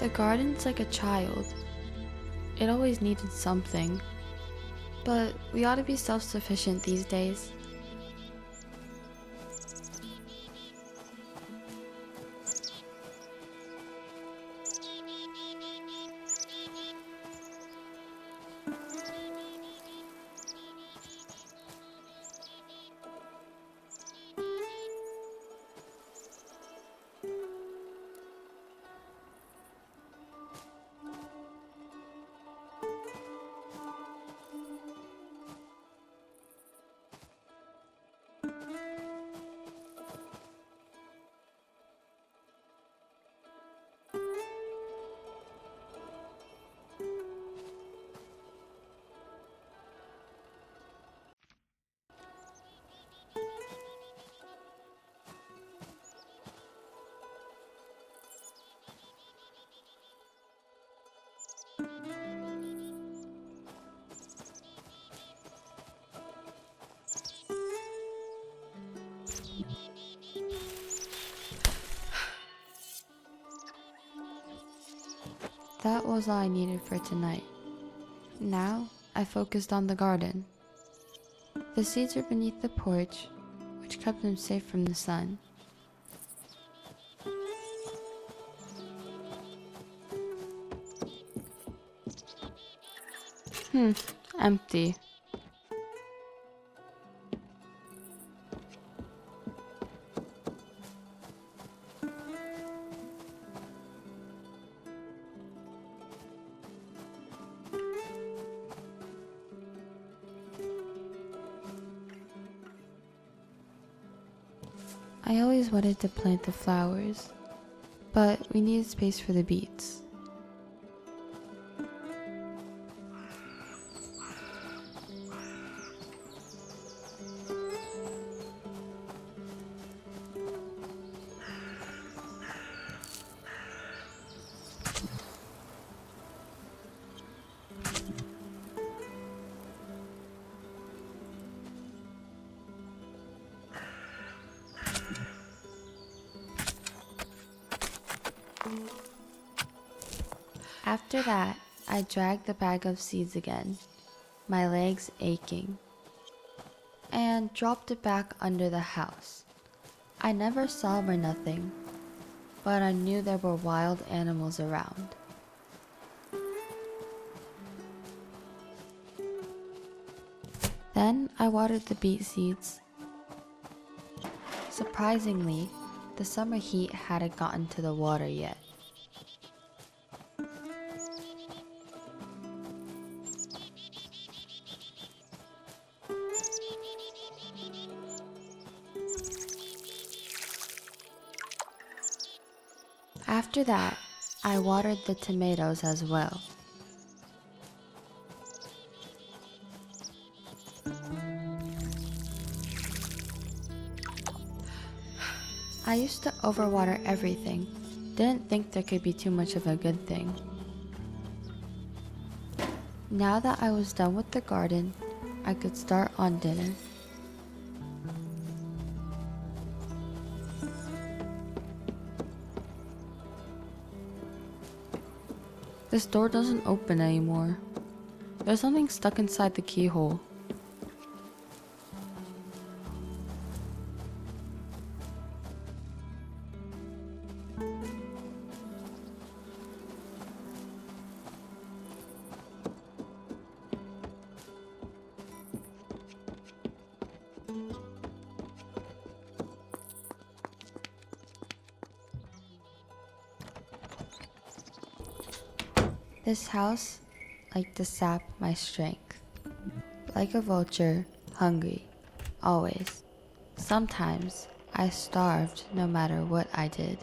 The garden's like a child. It always needed something. But we ought to be self-sufficient these days. That was all I needed for tonight. Now, I focused on the garden. The seeds are beneath the porch, which kept them safe from the sun. Empty. I always wanted to plant the flowers, but we needed space for the beets. After that, I dragged the bag of seeds again, my legs aching, and dropped it back under the house. I never saw them or nothing, but I knew there were wild animals around. Then I watered the beet seeds. Surprisingly, the summer heat hadn't gotten to the water yet. After that, I watered the tomatoes as well. I used to overwater everything. Didn't think there could be too much of a good thing. Now that I was done with the garden, I could start on dinner. This door doesn't open anymore. There's something stuck inside the keyhole. This house liked to sap my strength. Like a vulture, hungry, always. Sometimes I starved no matter what I did.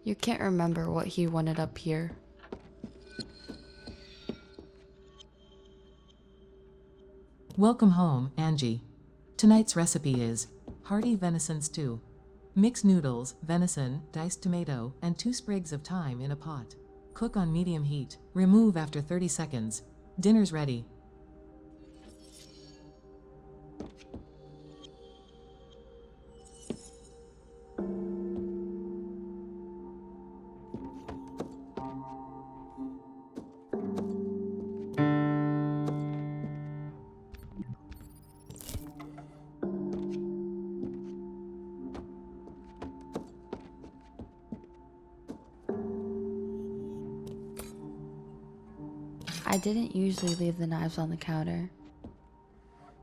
You can't remember what he wanted up here. Welcome home, Angie. Tonight's recipe is hearty venison stew. Mix noodles, venison, diced tomato, and 2 sprigs of thyme in a pot. Cook on medium heat. Remove after 30 seconds. Dinner's ready. I didn't usually leave the knives on the counter.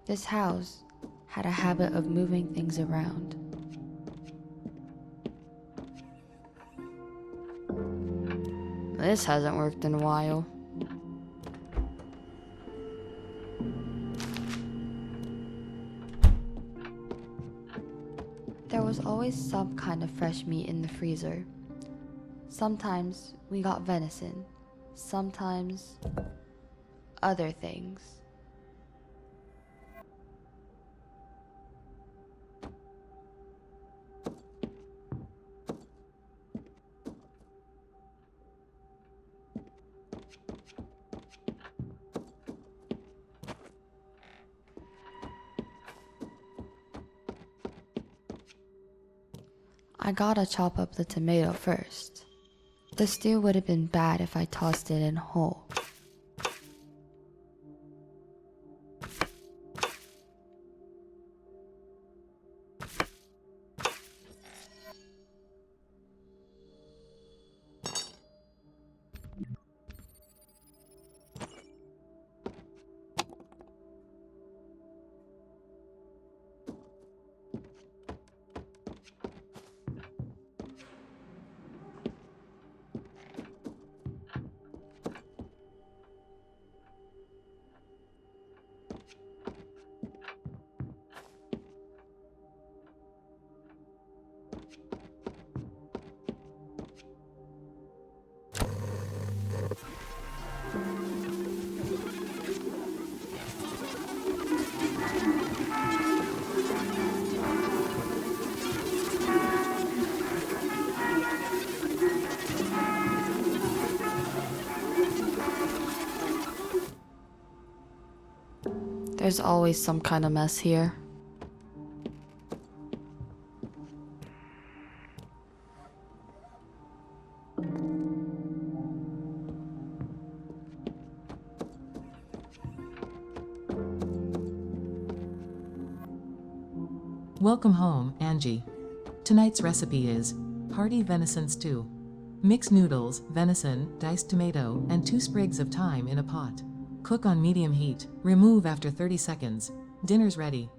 This house had a habit of moving things around. This hasn't worked in a while. There was always some kind of fresh meat in the freezer. Sometimes we got venison, sometimes other things. I gotta chop up the tomato first. The stew would have been bad if I tossed it in whole. There's always some kind of mess here. Welcome home, Angie. Tonight's recipe is hearty venison stew. Mix noodles, venison, diced tomato, and 2 sprigs of thyme in a pot. Cook on medium heat. Remove after 30 seconds. Dinner's ready.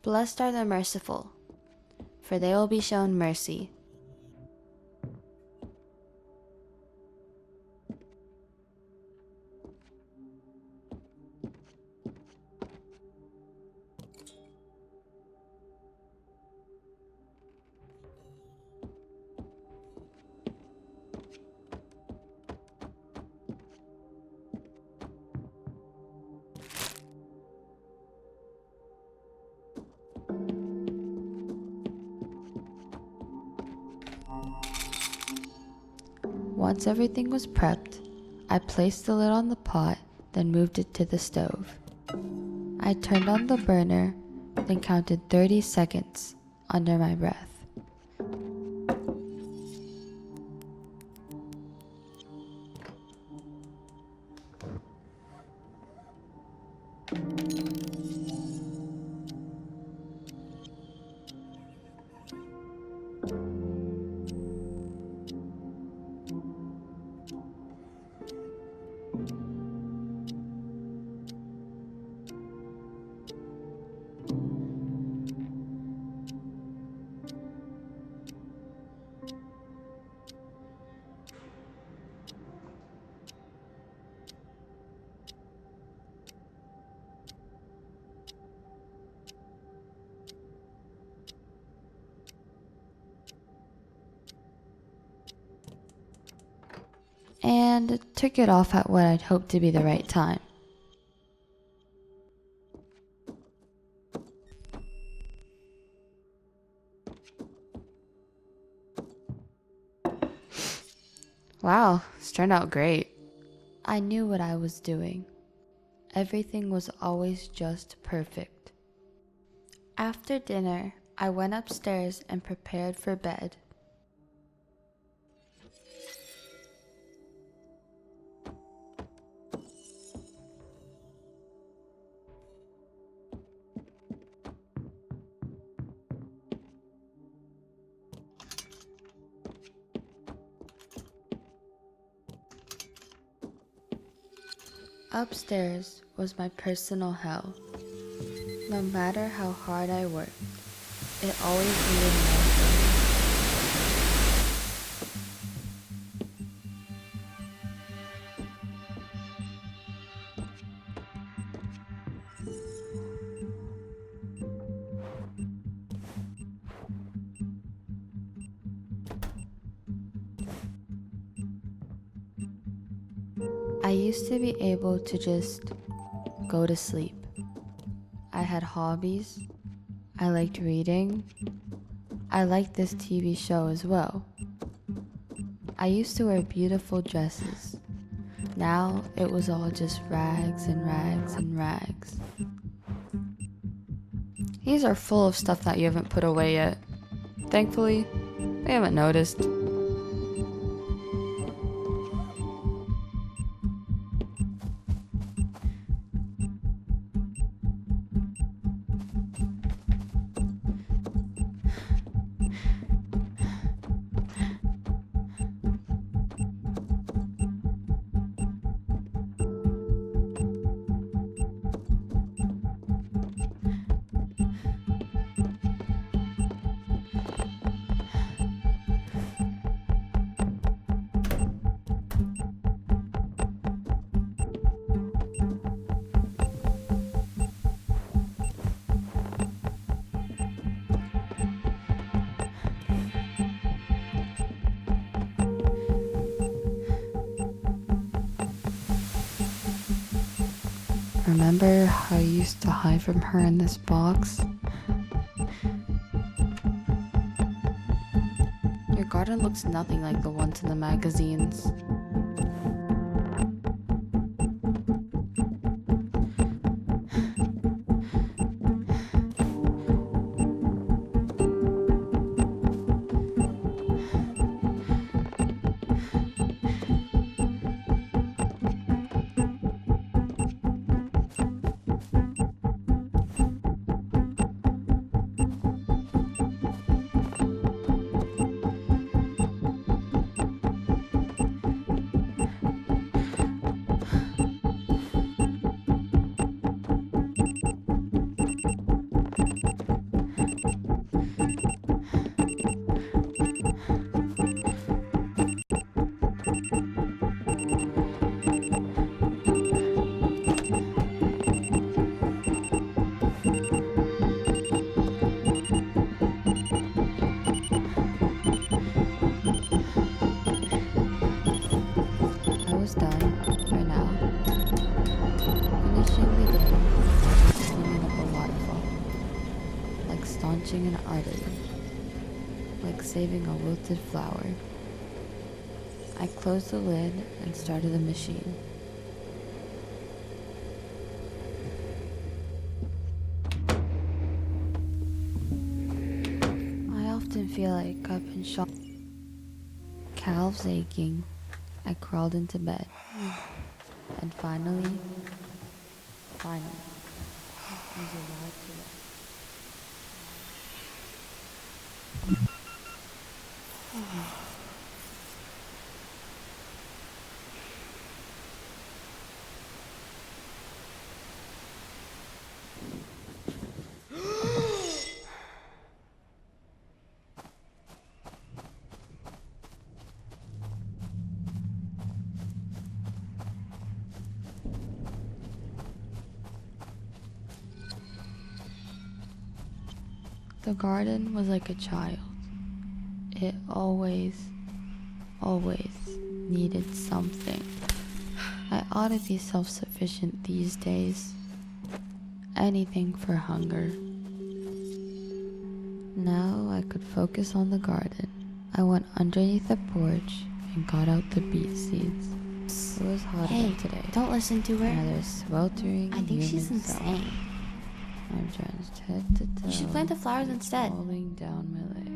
Blessed are the merciful, for they will be shown mercy. Once everything was prepped, I placed the lid on the pot, then moved it to the stove. I turned on the burner, then counted 30 seconds under my breath. and took it off at what I'd hoped to be the right time. Wow, this turned out great. I knew what I was doing. Everything was always just perfect. After dinner, I went upstairs and prepared for bed. Upstairs was my personal hell. No matter how hard I worked, it always needed more. I used to be able to just go to sleep. I had hobbies. I liked reading. I liked this TV show as well. I used to wear beautiful dresses. Now it was all just rags and rags and rags. These are full of stuff that you haven't put away yet. Thankfully, they haven't noticed. Remember how I used to hide from her in this box? Your garden looks nothing like the ones in the magazines. I was done for now. Finishing the day was like cleaning up a waterfall, like staunching an artery, like saving a wilted flower. I closed the lid and started the machine. I often feel like I've been shot. Calves aching, I crawled into bed. And finally, I was allowed to rest. The garden was like a child. It always always needed something. I ought to be self-sufficient these days. Anything for hunger. Now I could focus on the garden. I went underneath the porch and got out the beet seeds. It was hot Hey, today. don't listen to her. Another sweltering I think she's human cell. insane. I'm drenched head to toe. You should plant the flowers instead. Falling down my leg.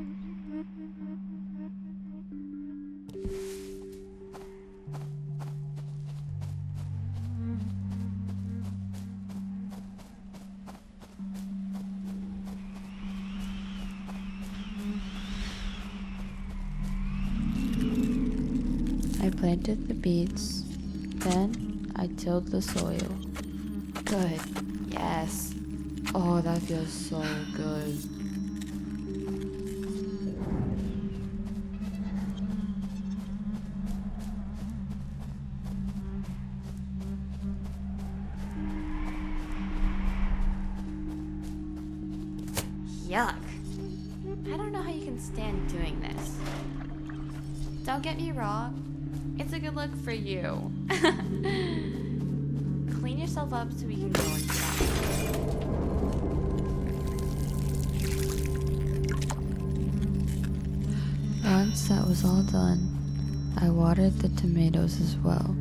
I planted the beets, then I tilled the soil. Good, yes. Oh, that feels so good. Yuck. I don't know how you can stand doing this. Don't get me wrong, it's a good look for you. Clean yourself up so we can go inside. Once that was all done, I watered the tomatoes as well.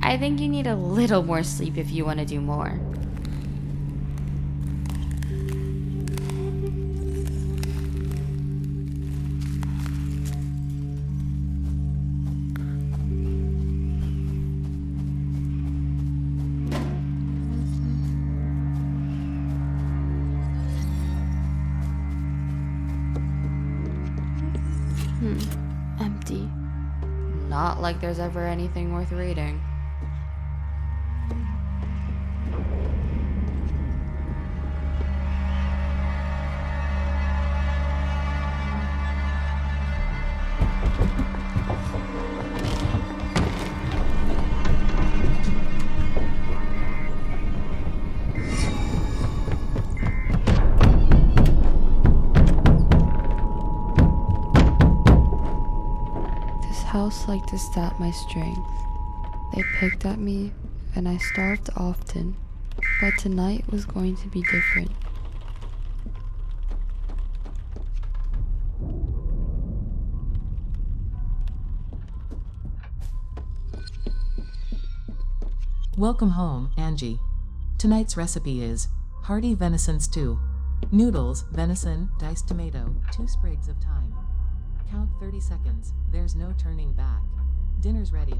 I think you need a little more sleep if you want to do more. Empty. Not like there's ever anything worth reading. House liked to sap my strength. They picked at me, and I starved often, but tonight was going to be different. Welcome home, Angie. Tonight's recipe is hearty venison stew. Noodles, venison, diced tomato, 2 sprigs of thyme. Count 30 seconds. There's no turning back. Dinner's ready.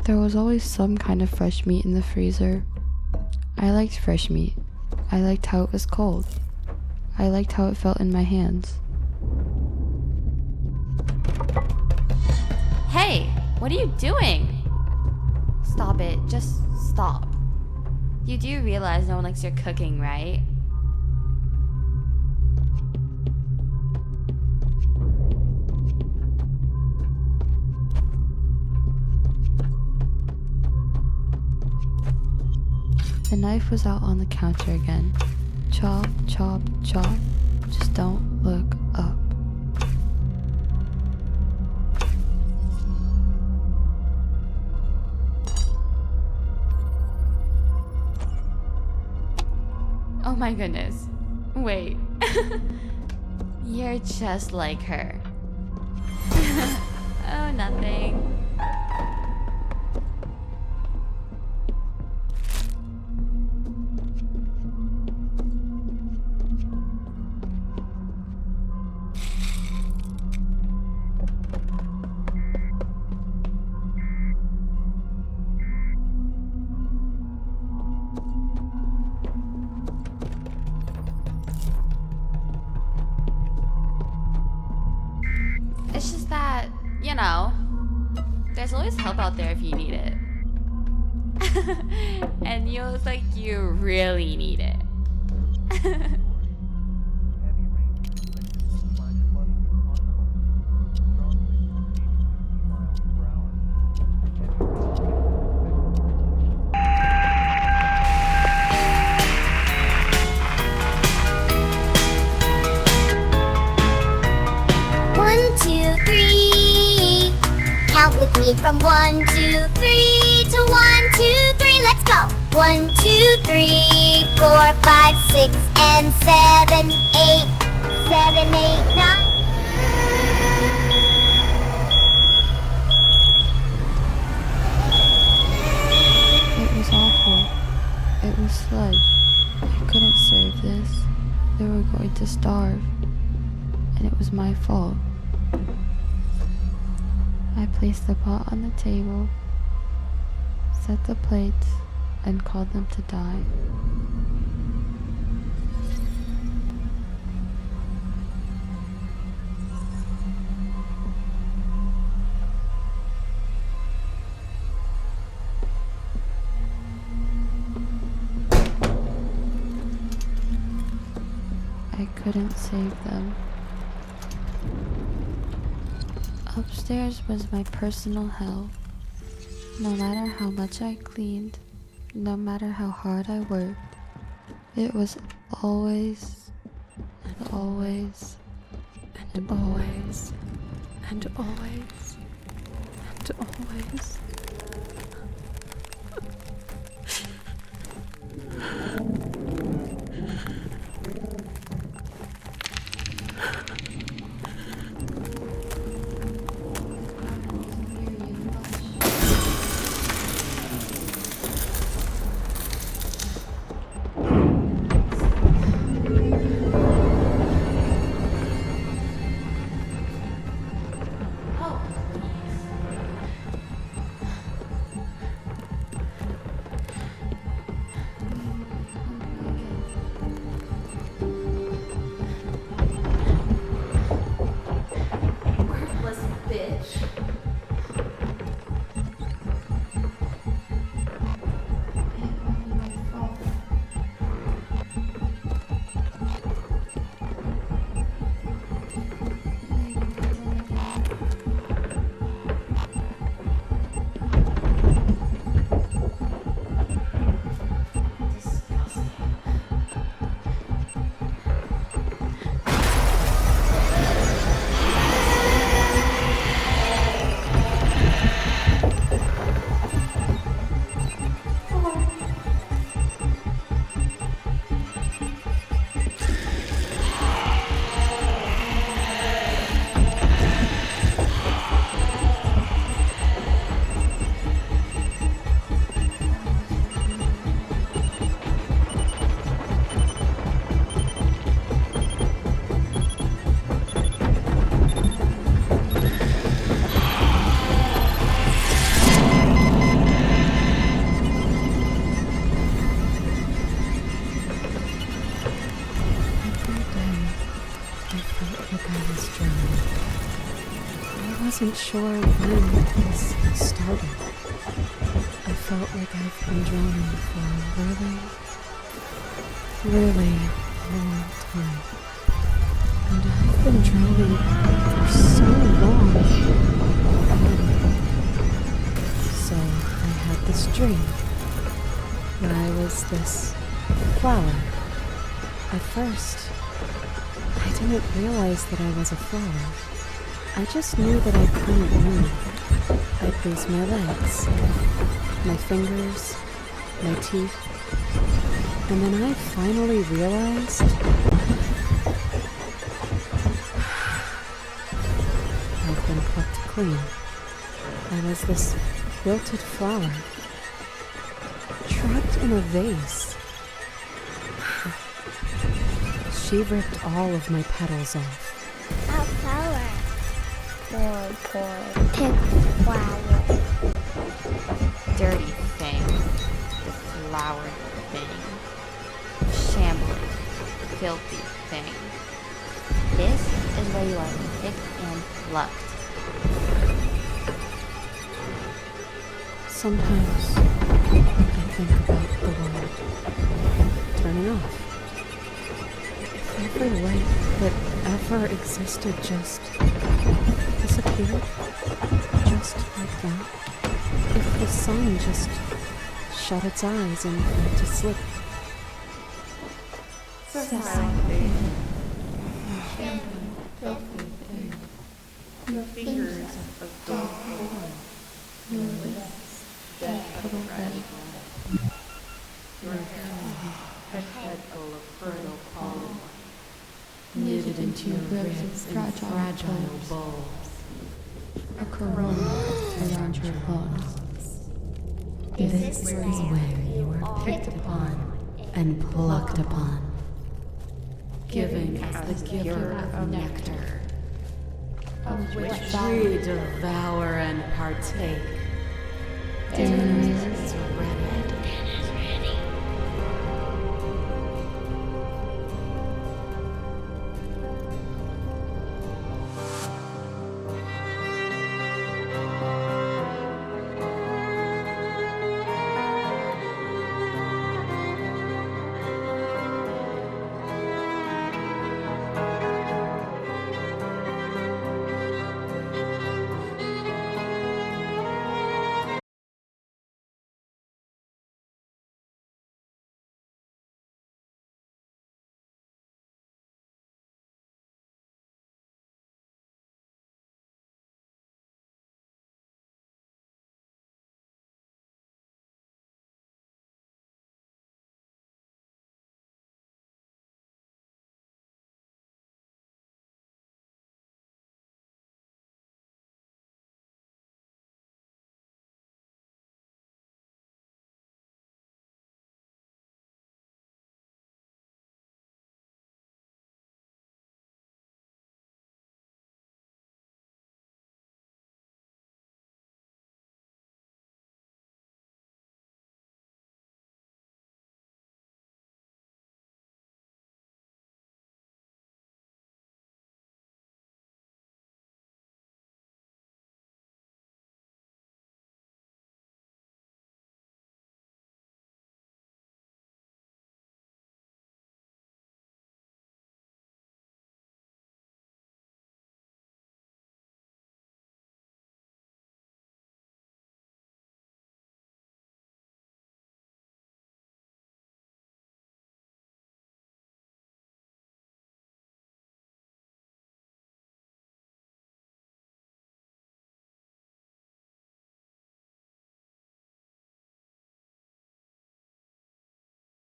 There was always some kind of fresh meat in the freezer. I liked fresh meat. I liked how it was cold. I liked how it felt in my hands. Hey, what are you doing? Stop it, just stop. You do realize no one likes your cooking, right? The knife was out on the counter again. Chop, chop, chop. Just don't look up. Oh my goodness. Wait. You're just like her. Oh, nothing. It's just that, you know, there's always help out there if you need it. And you look like you really need it. counting from 1, 2, 3 to 1, 2, 3, let's go! 1, 2, 3, 4, 5, 6, and 7, 8, 7, 8, 9. It was awful. It was sludge. I couldn't serve this. They were going to starve. And it was my fault. I placed the pot on the table, set the plates, and called them to die. I couldn't save them. Upstairs was my personal hell. No matter how much I cleaned, no matter how hard I worked, it was always, and always, and always, and always, and always. I wasn't sure when this started. I felt like I've been drowning for a really long time. And I've been drowning for so long. So I had this dream where I was this flower. At first, I didn't realize that I was a flower. I just knew that I couldn't move. I'd lose my legs, my fingers, my teeth. And then I finally realized I've been plucked clean. I was this wilted flower, trapped in a vase. She ripped all of my petals off. A flower. Poor pig flower. Dirty thing. Deflowered thing. Shambling. Filthy thing. This is where you are picked and plucked. Sometimes I think about the world turning off. If every light that ever existed just disappeared, just like that. If the sun just shut its eyes and went to sleep. Your fingers of dark corn. Your lips, that cuddle bed. Your tongue, a head full of fertile pollen, Knitted into your ribs of fragile bulbs. a corona around your bones. This is where you are picked upon and plucked upon, giving as the giver of nectar, Of which we devour and partake. there Is is ready.